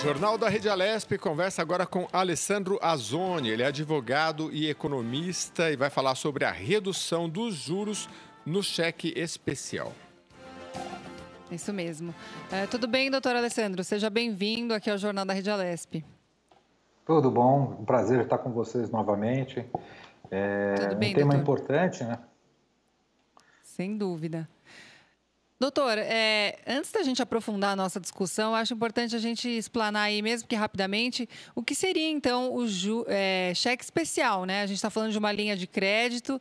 Jornal da Rede Alesp conversa agora com Alessandro Azzoni. Ele é advogado e economista e vai falar sobre a redução dos juros no cheque especial. Isso mesmo. Tudo bem, doutor Alessandro? Seja bem-vindo aqui ao Jornal da Rede Alesp. Tudo bom, um prazer estar com vocês novamente. Tudo bem, um tema doutor? importante, né? Sem dúvida. Doutor, antes da gente aprofundar a nossa discussão, acho importante a gente explanar aí, mesmo que rapidamente, o que seria, então, o cheque especial, né? A gente está falando de uma linha de crédito.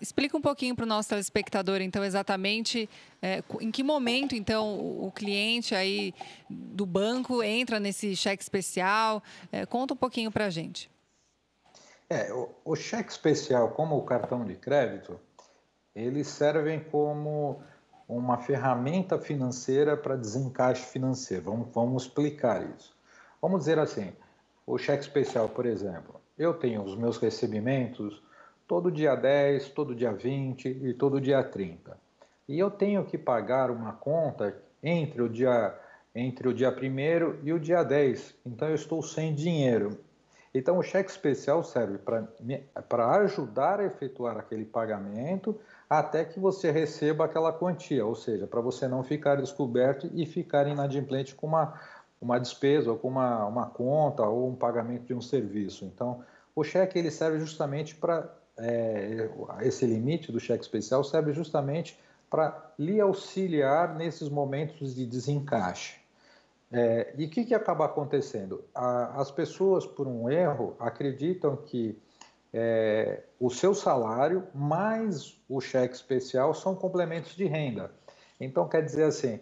Explica um pouquinho para o nosso telespectador, então, exatamente em que momento, então, o cliente aí do banco entra nesse cheque especial. Conta um pouquinho para a gente. O cheque especial, como o cartão de crédito, eles servem como uma ferramenta financeira para desencaixe financeiro. Vamos explicar isso. Vamos dizer assim, o cheque especial, por exemplo, eu tenho os meus recebimentos todo dia 10, todo dia 20 e todo dia 30. E eu tenho que pagar uma conta entre o dia 1º e o dia 10. Então eu estou sem dinheiro. Então o cheque especial serve para ajudar a efetuar aquele pagamento até que você receba aquela quantia, ou seja, para você não ficar descoberto e ficar inadimplente com uma despesa ou com uma conta ou um pagamento de um serviço. Então o cheque ele serve justamente para, esse limite do cheque especial serve justamente para lhe auxiliar nesses momentos de desencaixe. E o que acaba acontecendo? As pessoas, por um erro, acreditam que o seu salário mais o cheque especial são complementos de renda. Então, quer dizer assim,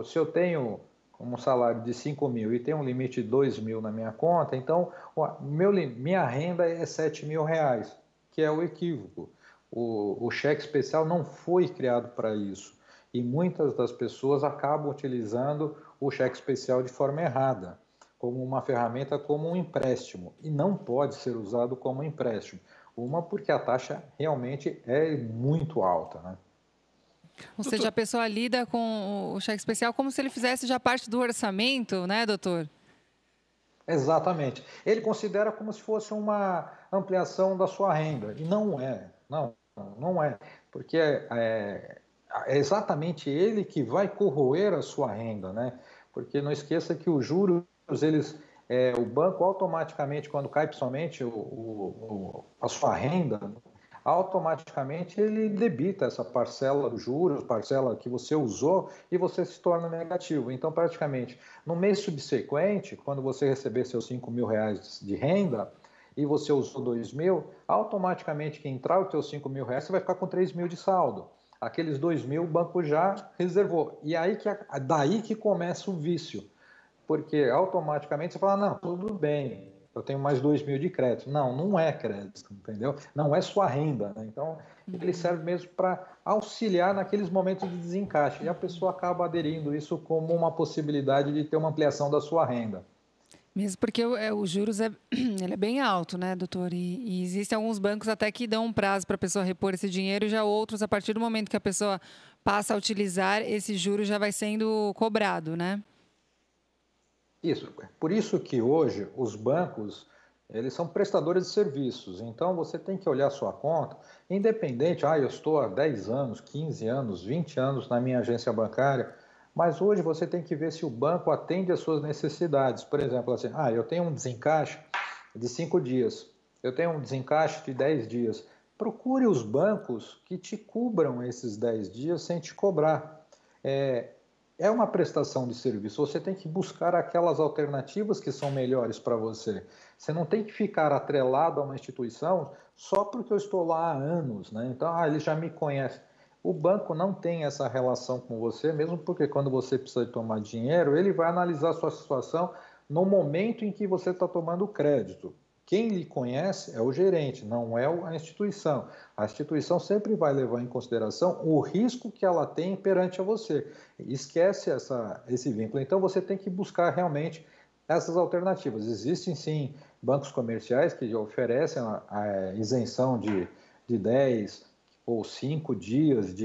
se eu tenho um salário de 5 mil e tenho um limite de 2 mil na minha conta, então minha renda é 7 mil reais, que é o equívoco. O cheque especial não foi criado para isso. E muitas das pessoas acabam utilizando o cheque especial de forma errada, como uma ferramenta, como um empréstimo, e não pode ser usado como empréstimo. Porque a taxa realmente é muito alta, né? Ou seja, a pessoa lida com o cheque especial como se ele fizesse já parte do orçamento, né, doutor? Exatamente. Ele considera como se fosse uma ampliação da sua renda, e não é, não é, porque é exatamente ele que vai corroer a sua renda, né? Porque não esqueça que os juros, o banco automaticamente, quando cai somente a sua renda, automaticamente ele debita essa parcela dos juros, parcela que você usou, e você se torna negativo. Então, praticamente, no mês subsequente, quando você receber seus 5 mil reais de renda, e você usou 2 mil, automaticamente que entrar os seus 5 mil reais, você vai ficar com 3 mil de saldo. Aqueles 2 mil o banco já reservou. E daí que começa o vício. Porque automaticamente você fala, não, tudo bem, eu tenho mais 2 mil de crédito. Não é crédito, entendeu? Não é sua renda, né? Então, ele serve mesmo para auxiliar naqueles momentos de desencaixe. E a pessoa acaba aderindo isso como uma possibilidade de ter uma ampliação da sua renda. Mesmo porque os juros ele é bem alto, né, doutor? E existem alguns bancos até que dão um prazo para a pessoa repor esse dinheiro, e já outros, a partir do momento que a pessoa passa a utilizar, esse juro já vai sendo cobrado, né? Isso. Por isso que hoje os bancos, eles são prestadores de serviços. Então, você tem que olhar a sua conta, independente, eu estou há 10 anos, 15 anos, 20 anos na minha agência bancária, mas hoje você tem que ver se o banco atende às suas necessidades. Por exemplo, assim, eu tenho um desencaixe de 5 dias, eu tenho um desencaixe de 10 dias. Procure os bancos que te cubram esses 10 dias sem te cobrar. É uma prestação de serviço, você tem que buscar aquelas alternativas que são melhores para você. Você não tem que ficar atrelado a uma instituição só porque eu estou lá há anos, né? Então, ele já me conhece. O banco não tem essa relação com você, mesmo porque quando você precisa de tomar dinheiro, ele vai analisar a sua situação no momento em que você está tomando crédito. Quem lhe conhece é o gerente, não é a instituição. A instituição sempre vai levar em consideração o risco que ela tem perante a você. Esquece esse vínculo. Então, você tem que buscar realmente essas alternativas. Existem, sim, bancos comerciais que oferecem a isenção de 10 ou 5 dias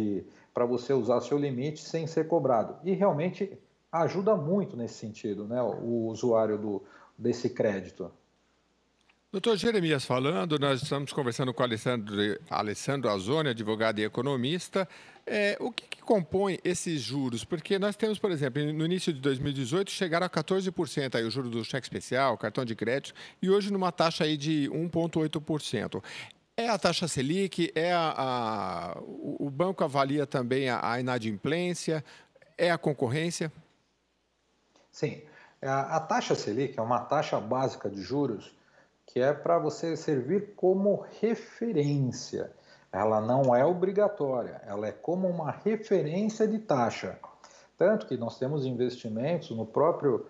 para você usar seu limite sem ser cobrado. E realmente ajuda muito nesse sentido, né, o usuário desse crédito. Doutor Jeremias falando, nós estamos conversando com o Alessandro Azzoni, advogado e economista. O que compõe esses juros? Porque nós temos, por exemplo, no início de 2018 chegaram a 14% aí o juro do cheque especial, cartão de crédito, e hoje numa taxa aí de 1,8%. É a taxa Selic, o banco avalia também a inadimplência, é a concorrência? Sim, a taxa Selic é uma taxa básica de juros que é para você servir como referência. Ela não é obrigatória, ela é como uma referência de taxa. Tanto que nós temos investimentos no próprio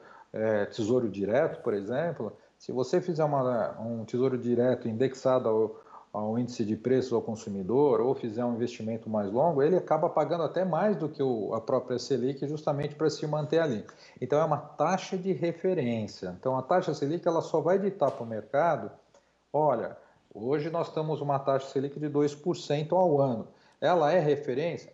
Tesouro Direto, por exemplo. Se você fizer um Tesouro Direto indexado ao índice de preços ao consumidor ou fizer um investimento mais longo, ele acaba pagando até mais do que a própria Selic justamente para se manter ali. Então é uma taxa de referência. Então a taxa Selic ela só vai ditar para o mercado, olha, hoje nós temos uma taxa Selic de 2% ao ano. Ela é referência?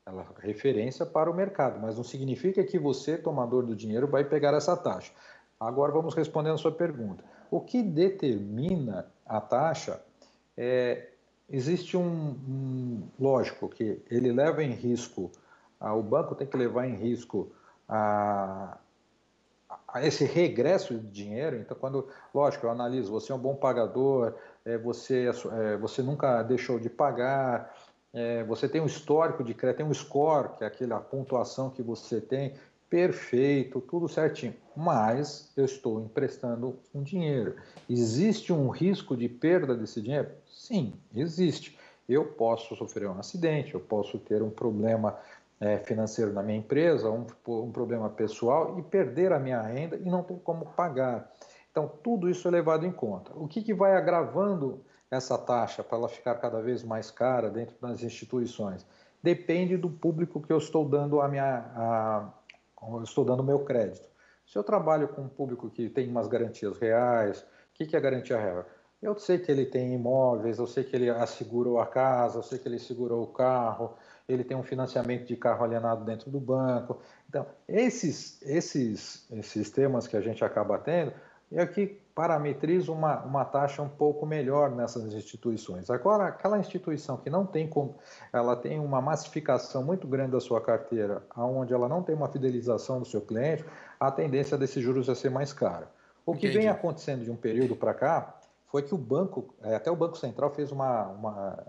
Ela é referência para o mercado, mas não significa que você, tomador do dinheiro, vai pegar essa taxa. Agora vamos respondendo a sua pergunta. O que determina a taxa existe lógico que ele leva em risco, o banco tem que levar em risco a esse regresso de dinheiro. Então, lógico, eu analiso, você é um bom pagador, você nunca deixou de pagar, você tem um histórico de crédito, tem um score, que é a pontuação que você tem, perfeito, tudo certinho, mas eu estou emprestando um dinheiro. Existe um risco de perda desse dinheiro? Sim, existe. Eu posso sofrer um acidente, eu posso ter um problema financeiro na minha empresa, um problema pessoal e perder a minha renda e não ter como pagar. Então, tudo isso é levado em conta. O que vai agravando essa taxa para ela ficar cada vez mais cara dentro das instituições? Depende do público que eu estou dando eu estou dando o meu crédito. Se eu trabalho com um público que tem umas garantias reais, o que é garantia real? Eu sei que ele tem imóveis, eu sei que ele assegurou a casa, eu sei que ele segurou o carro, ele tem um financiamento de carro alienado dentro do banco. Então, esses temas que a gente acaba tendo é que parametriza uma taxa um pouco melhor nessas instituições. Agora, aquela instituição que não tem como, ela tem uma massificação muito grande da sua carteira, onde ela não tem uma fidelização do seu cliente, a tendência desses juros é ser mais cara. O que vem acontecendo de um período para cá foi que o banco, até o Banco Central fez uma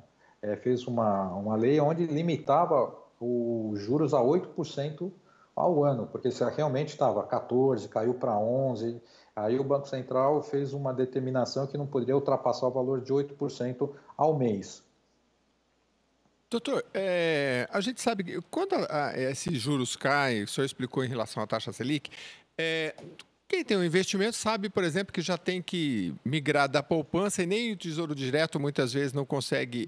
lei onde limitava os juros a 8% ao ano, porque se realmente estava 14%, caiu para 11%, aí o Banco Central fez uma determinação que não poderia ultrapassar o valor de 8% ao mês. Doutor, a gente sabe que quando esses juros caem, o senhor explicou em relação à taxa Selic, quem tem um investimento sabe, por exemplo, que já tem que migrar da poupança e nem o Tesouro Direto muitas vezes não consegue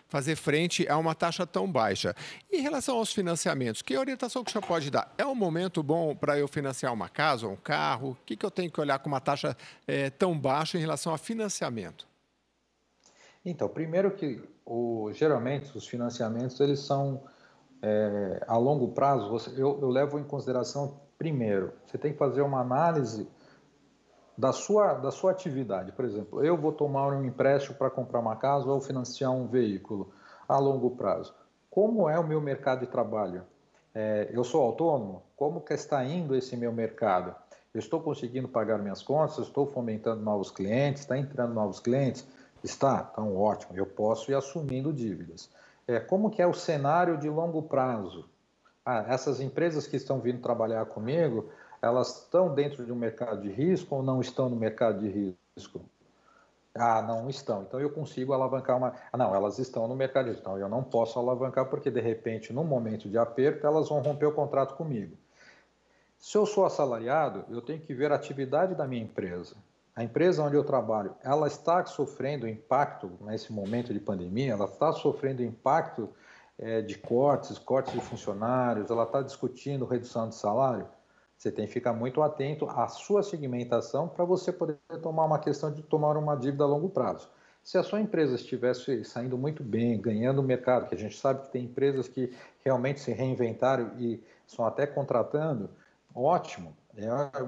fazer frente a uma taxa tão baixa. Em relação aos financiamentos, que orientação que o senhor pode dar? É um momento bom para eu financiar uma casa ou um carro? O que eu tenho que olhar com uma taxa tão baixa em relação a financiamento? Então, primeiro que geralmente os financiamentos eles são a longo prazo. Eu levo em consideração primeiro, você tem que fazer uma análise da sua atividade. Por exemplo, eu vou tomar um empréstimo para comprar uma casa ou financiar um veículo a longo prazo. Como é o meu mercado de trabalho? Eu sou autônomo? Como que está indo esse meu mercado? Eu estou conseguindo pagar minhas contas? Estou fomentando novos clientes? Está entrando novos clientes? Está? Então, ótimo, eu posso ir assumindo dívidas. Como que é o cenário de longo prazo? Essas empresas que estão vindo trabalhar comigo, elas estão dentro de um mercado de risco ou não estão no mercado de risco? Não estão. Então eu consigo alavancar não, elas estão no mercado de risco. Então eu não posso alavancar porque, de repente, num momento de aperto, elas vão romper o contrato comigo. Se eu sou assalariado, eu tenho que ver a atividade da minha empresa. A empresa onde eu trabalho, ela está sofrendo impacto nesse momento de pandemia, ela está sofrendo impacto de cortes de funcionários, ela está discutindo redução de salário. Você tem que ficar muito atento à sua segmentação para você poder tomar uma dívida a longo prazo. Se a sua empresa estivesse saindo muito bem, ganhando o mercado, que a gente sabe que tem empresas que realmente se reinventaram e estão até contratando, ótimo.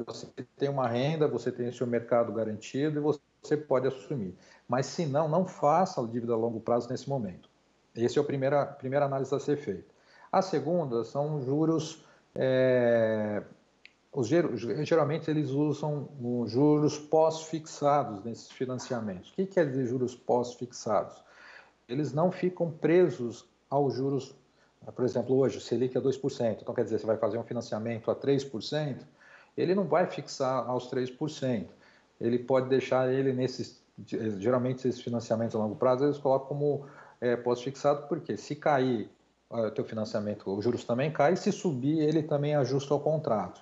Você tem uma renda, você tem o seu mercado garantido e você pode assumir. Mas, se não, não faça a dívida a longo prazo nesse momento. Essa é a primeira análise a ser feita. A segunda são juros... geralmente eles usam os juros pós-fixados nesses financiamentos. O que quer dizer juros pós-fixados? Eles não ficam presos aos juros, por exemplo, hoje o Selic é 2%, então quer dizer, você vai fazer um financiamento a 3%, ele não vai fixar aos 3%, ele pode deixar ele geralmente esses financiamentos a longo prazo, eles colocam como pós-fixado, porque se cair o teu financiamento, os juros também caem, se subir, ele também ajusta ao contrato.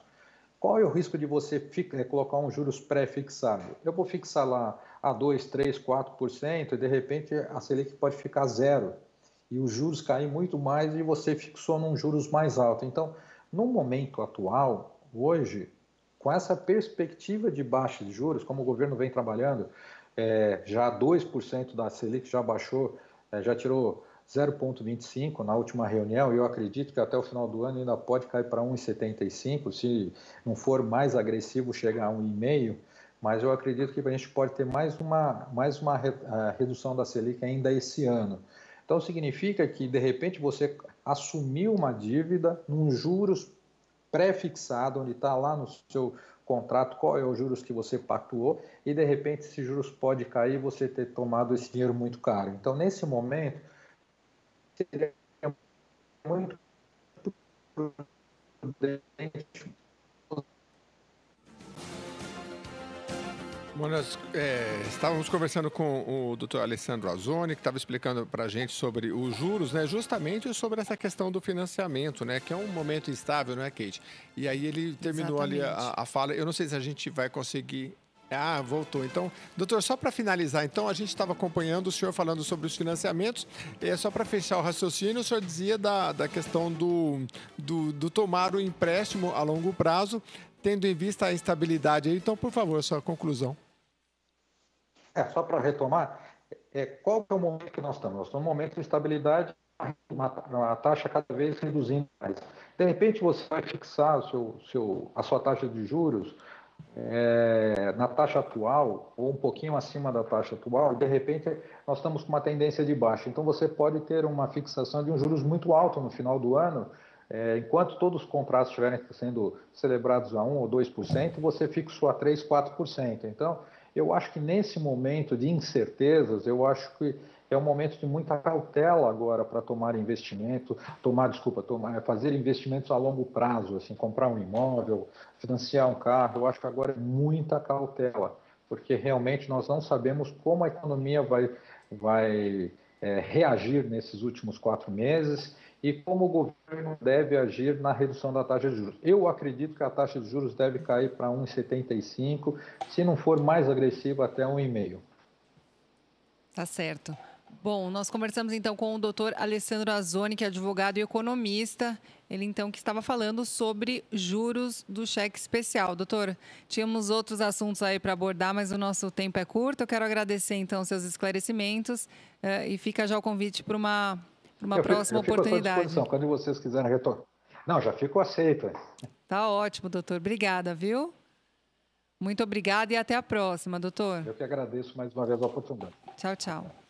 Qual é o risco de você colocar um juros pré-fixado? Eu vou fixar lá a 2%, 3%, 4% e de repente a Selic pode ficar zero e os juros caem muito mais e você fixou num juros mais alto. Então, no momento atual, hoje, com essa perspectiva de baixa de juros, como o governo vem trabalhando, já 2% da Selic já baixou, já tirou 0,25 na última reunião, e eu acredito que até o final do ano ainda pode cair para 1,75, se não for mais agressivo chegar a 1,5, mas eu acredito que a gente pode ter mais uma redução da Selic ainda esse ano. Então significa que de repente você assumiu uma dívida num juros pré-fixado, onde está lá no seu contrato qual é os juros que você pactuou, e de repente esses juros pode cair e você ter tomado esse dinheiro muito caro. Então nesse momento seria muito prudente. Nós estávamos conversando com o Dr. Alessandro Azzoni, que estava explicando para a gente sobre os juros, né? Justamente sobre essa questão do financiamento, né? Que é um momento instável, não é, Kate? E aí ele terminou ali a fala. Eu não sei se a gente vai conseguir... Ah, voltou. Então, doutor, só para finalizar, então, a gente estava acompanhando o senhor falando sobre os financiamentos. Só para fechar o raciocínio, o senhor dizia da questão do tomar o empréstimo a longo prazo, tendo em vista a instabilidade aí. Então, por favor, sua conclusão. Só para retomar, qual é o momento que nós estamos? Nós estamos num momento de estabilidade, uma taxa cada vez reduzindo mais. De repente, você vai fixar a sua taxa de juros na taxa atual, ou um pouquinho acima da taxa atual, e de repente nós estamos com uma tendência de baixa. Então, você pode ter uma fixação de um juros muito alto no final do ano, enquanto todos os contratos estiverem sendo celebrados a 1% ou 2%, você fixou a 3%, 4%. Então, eu acho que nesse momento de incertezas, eu acho que é um momento de muita cautela agora para tomar investimento, fazer investimentos a longo prazo, assim, comprar um imóvel, financiar um carro. Eu acho que agora é muita cautela, porque realmente nós não sabemos como a economia vai reagir nesses últimos 4 meses e como o governo deve agir na redução da taxa de juros. Eu acredito que a taxa de juros deve cair para 1,75, se não for mais agressiva, até 1,5. Tá certo. Bom, nós conversamos então com o doutor Alessandro Azzoni, que é advogado e economista. Ele então que estava falando sobre juros do cheque especial. Doutor, tínhamos outros assuntos aí para abordar, mas o nosso tempo é curto. Eu quero agradecer então seus esclarecimentos e fica já o convite para uma próxima oportunidade. À disposição, quando vocês quiserem retornar. Não, já fico aceito. Tá ótimo, doutor. Obrigada, viu? Muito obrigada e até a próxima, doutor. Eu que agradeço mais uma vez a oportunidade. Tchau, tchau.